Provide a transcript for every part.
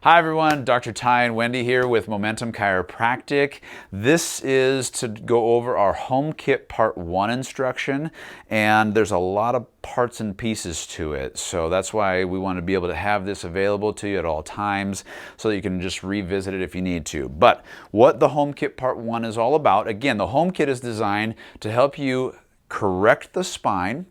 Hi everyone, Dr. Ty and Wendy here with Momentum Chiropractic. This is to go over our home kit part 1 instruction, and there's a lot of parts and pieces to it. So that's why we want to be able to have this available to you at all times so that you can just revisit it if you need to. But what the home kit part 1 is all about, again, the home kit is designed to help you correct the spine,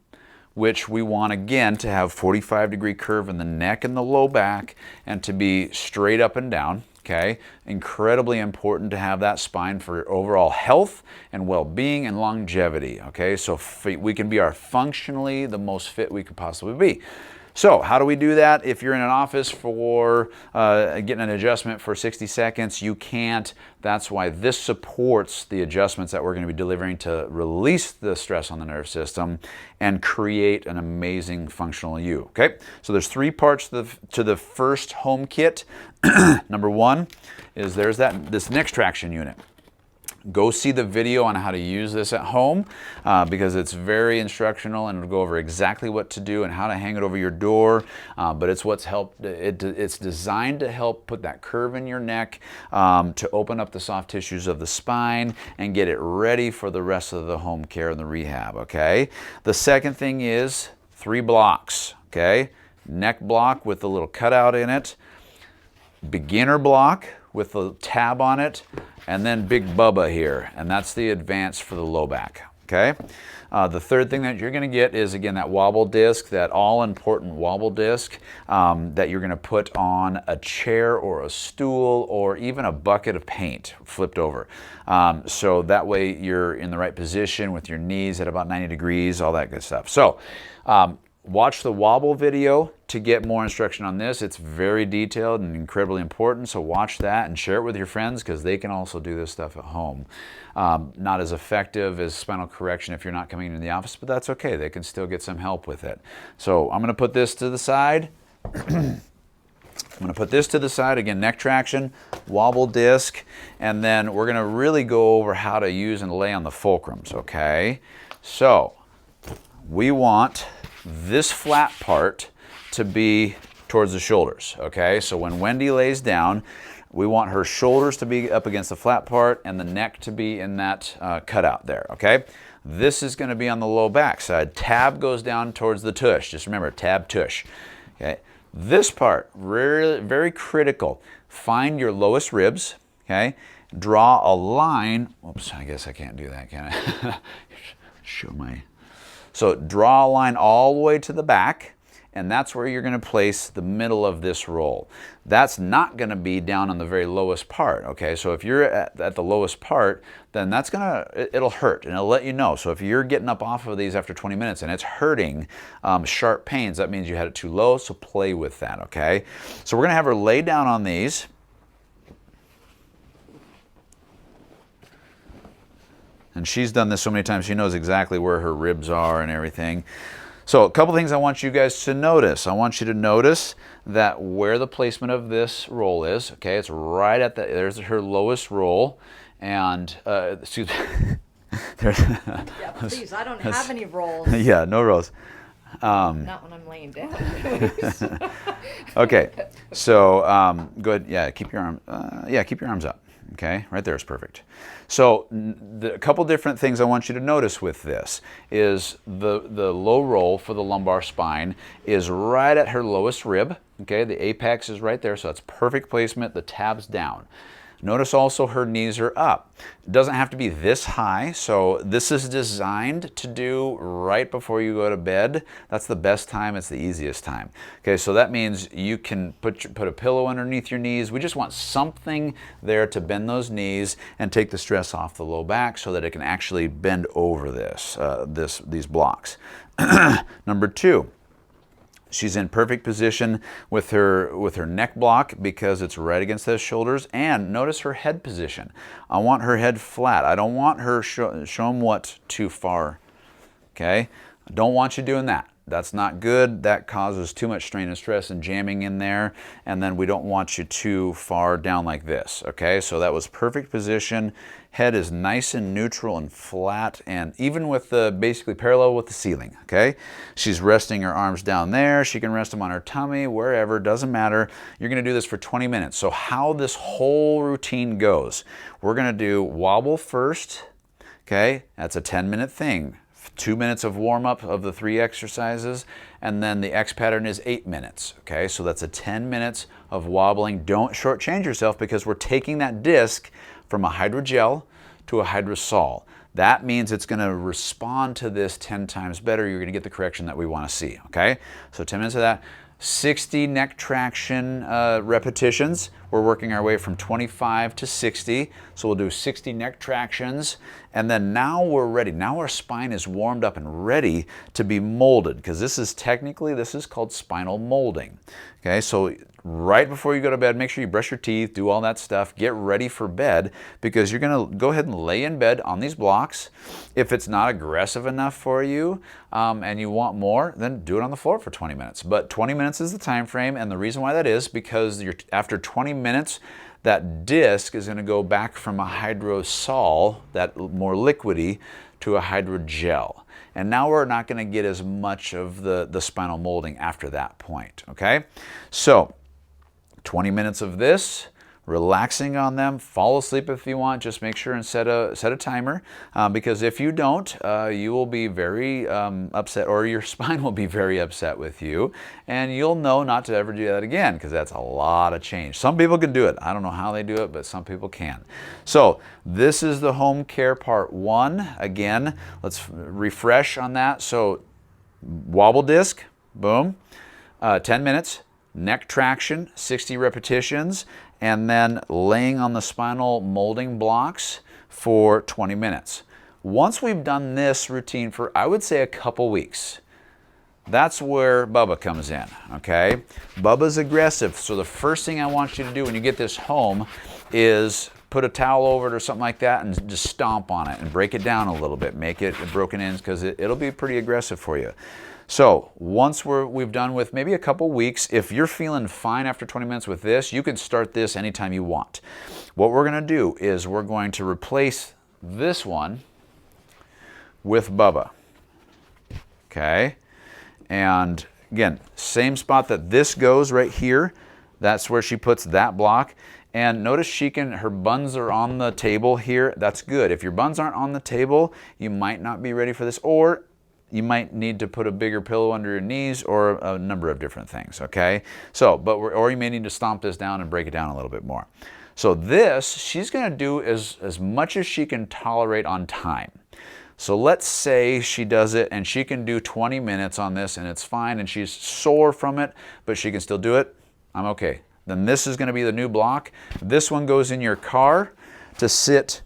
which we want again to have 45-degree curve in the neck and the low back and to be straight up and down. Okay, incredibly important to have that spine for overall health and well-being and longevity. Okay, so we can be functionally the most fit we could possibly be. So how do we do that? If you're in an office for getting an adjustment for 60 seconds, you can't. That's why this supports the adjustments that we're going to be delivering to release the stress on the nerve system and create an amazing functional you. Okay, so there's 3 parts to the first home kit. Number 1 is this neck traction unit. Go see the video on how to use this at home because it's very instructional and it'll go over exactly what to do and how to hang it over your door. But it's it's designed to help put that curve in your neck, to open up the soft tissues of the spine and get it ready for the rest of the home care and the rehab. Okay. The second thing is 3 blocks. Okay. Neck block with a little cutout in it. Beginner block with a tab on it, and then Big Bubba here, and that's the advanced for the low back. Okay. The third thing that you're going to get is, again, that wobble disc, that all-important wobble disc that you're going to put on a chair or a stool or even a bucket of paint flipped over. So that way you're in the right position with your knees at about 90 degrees, all that good stuff. So watch the wobble video to get more instruction on this. It's very detailed and incredibly important, so watch that and share it with your friends because they can also do this stuff at home. Not as effective as spinal correction if you're not coming into the office, but that's okay. They can still get some help with it. So I'm going to put this to the side. I'm going to put this to the side, again, neck traction, wobble disc, and then we're going to really go over how to use and lay on the fulcrums, okay? So we want this flat part to be towards the shoulders, okay? So when Wendy lays down, we want her shoulders to be up against the flat part and the neck to be in that cutout there, okay? This is going to be on the low back side. Tab goes down towards the tush. Just remember, tab, tush, okay? This part, really, very critical. Find your lowest ribs, okay? Draw a line. Oops, I guess I can't do that, can I? Show my... So draw a line all the way to the back, and that's where you're going to place the middle of this roll. That's not going to be down on the very lowest part, okay? So if you're at the lowest part, then it'll hurt, and it'll let you know. So if you're getting up off of these after 20 minutes and it's hurting, sharp pains, that means you had it too low, so play with that, okay? So we're going to have her lay down on these. And she's done this so many times, she knows exactly where her ribs are and everything. So a couple things I want you guys to notice. I want you to notice that where the placement of this roll is, okay, it's right at there's her lowest roll. And, excuse me. Yeah, please, I don't have any rolls. Yeah, no rolls. Not when I'm laying down. Okay, so go ahead, yeah, keep your arms up. Okay, right there is perfect. So a couple different things I want you to notice with this is the low roll for the lumbar spine is right at her lowest rib. Okay, the apex is right there, so that's perfect placement. The tab's down. Notice also her knees are up. It doesn't have to be this high, so this is designed to do right before you go to bed. That's the best time, it's the easiest time. Okay, so that means you can put a pillow underneath your knees. We just want something there to bend those knees and take the stress off the low back so that it can actually bend over these blocks. Number 2. She's in perfect position with her neck block because it's right against those shoulders. And notice her head position. I want her head flat. I don't want her show them what too far. Okay? I don't want you doing that. That's not good. That causes too much strain and stress and jamming in there, and then we don't want you too far down like this, okay? So that was perfect position. Head is nice and neutral and flat, and even with the basically parallel with the ceiling, okay? She's resting her arms down there. She can rest them on her tummy, wherever, doesn't matter. You're gonna do this for 20 minutes. So how this whole routine goes, we're gonna do wobble first, okay? That's a 10-minute thing. 2 minutes of warm-up of the 3 exercises, and then the X pattern is 8 minutes, okay? So that's a 10 minutes of wobbling. Don't shortchange yourself, because we're taking that disc from a hydrogel to a hydrosol. That means it's gonna respond to this 10 times better. You're gonna get the correction that we wanna see, okay? So 10 minutes of that. 60 neck traction repetitions. We're working our way from 25 to 60. So we'll do 60 neck tractions, and then now we're ready. Now our spine is warmed up and ready to be molded, because this is called spinal molding. Okay, so right before you go to bed, make sure you brush your teeth, do all that stuff, get ready for bed, because you're gonna go ahead and lay in bed on these blocks. If it's not aggressive enough for you and you want more, then do it on the floor for 20 minutes. But 20 minutes is the time frame, and the reason why that is because after 20 minutes, that disc is gonna go back from a hydrosol, that more liquidy, to a hydrogel. And now we're not gonna get as much of the spinal molding after that point, okay? So 20 minutes of this, relaxing on them. Fall asleep if you want. Just make sure and set a timer, because if you don't, you will be very upset, or your spine will be very upset with you, and you'll know not to ever do that again, because that's a lot of change. Some people can do it. I don't know how they do it, but some people can. So this is the home care part 1. Again, let's refresh on that. So wobble disc, boom, 10 minutes. Neck traction, 60 repetitions, and then laying on the spinal molding blocks for 20 minutes. Once we've done this routine for, I would say, a couple weeks, that's where Bubba comes in, okay? Bubba's aggressive, so the first thing I want you to do when you get this home is put a towel over it or something like that and just stomp on it and break it down a little bit. Make it broken ends, because it'll be pretty aggressive for you. So once we've done with maybe a couple weeks, if you're feeling fine after 20 minutes with this, you can start this anytime you want. What we're gonna do is we're going to replace this one with Bubba, okay? And again, same spot that this goes right here, that's where she puts that block. And notice her buns are on the table here. That's good. If your buns aren't on the table, you might not be ready for this, or you might need to put a bigger pillow under your knees, or a number of different things, okay? So, or you may need to stomp this down and break it down a little bit more. So this, she's gonna do as much as she can tolerate on time. So let's say she does it and she can do 20 minutes on this and it's fine, and she's sore from it, but she can still do it, I'm okay. Then this is gonna be the new block. This one goes in your car to sit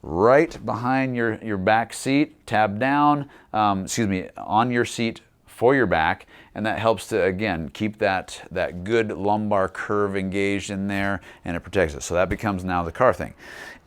right behind your back seat, tab down, on your seat for your back, and that helps to, again, keep that good lumbar curve engaged in there, and it protects it. So that becomes now the car thing.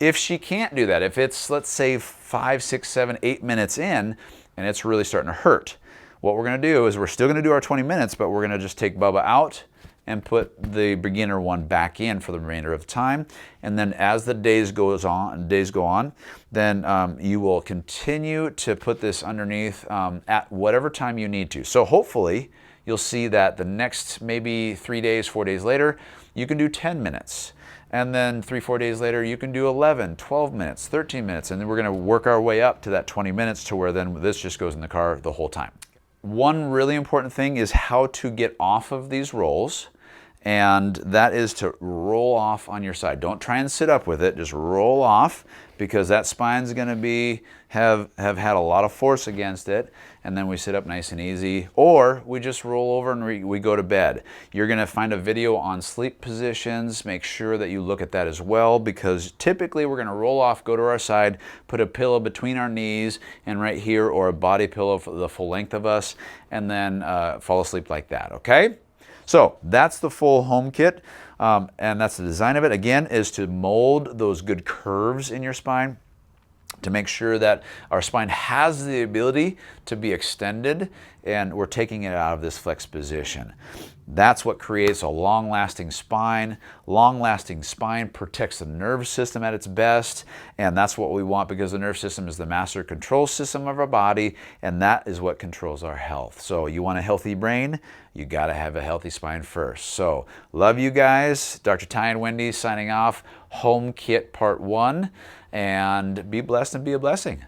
If she can't do that, if it's, let's say, 5, 6, 7, 8 minutes in, and it's really starting to hurt, what we're gonna do is we're still gonna do our 20 minutes, but we're gonna just take Bubba out and put the beginner one back in for the remainder of the time. And then as the days go on, then you will continue to put this underneath at whatever time you need to. So hopefully you'll see that the next maybe 3 days, 4 days later, you can do 10 minutes. And then 3, 4 days later, you can do 11, 12 minutes, 13 minutes. And then we're gonna work our way up to that 20 minutes to where then this just goes in the car the whole time. One really important thing is how to get off of these rolls. And that is to roll off on your side. Don't try and sit up with it, just roll off, because that spine's gonna have had a lot of force against it, and then we sit up nice and easy, or we just roll over and we go to bed. You're gonna find a video on sleep positions. Make sure that you look at that as well, because typically we're gonna roll off, go to our side, put a pillow between our knees and right here, or a body pillow for the full length of us, and then fall asleep like that, okay? So that's the full home kit, and that's the design of it. Again, is to mold those good curves in your spine, to make sure that our spine has the ability to be extended. and we're taking it out of this flexed position. That's what creates a long-lasting spine. Long-lasting spine protects the nervous system at its best, and that's what we want because the nervous system is the master control system of our body, and that is what controls our health. So you want a healthy brain, you got to have a healthy spine first. So love you guys. Dr. Ty and Wendy signing off. Home Kit Part 1, and be blessed and be a blessing.